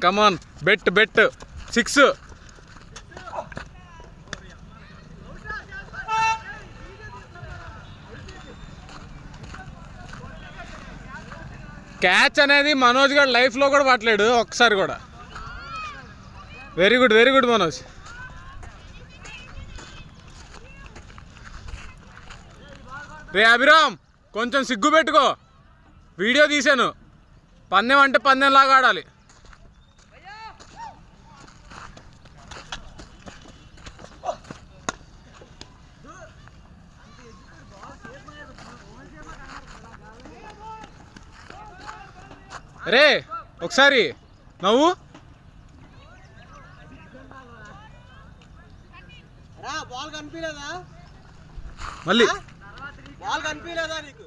కమాన్ bet 6. Catch అనేది మనోజ్ గారు లైఫ్లో కూడా పట్టలేడు ఒక్కసారి కూడా. Very good Manoj. రే అభిరామ్ కొంచెం సిగ్గు పెట్టుకో, వీడియో తీసాను. పందెం అంటే పందెంలాగా ఆడాలి. రే ఒకసారి నవ్వు. బాల్ కనిపించలేదా? మళ్ళీ బాల్ కనిపించలేదా నీకు?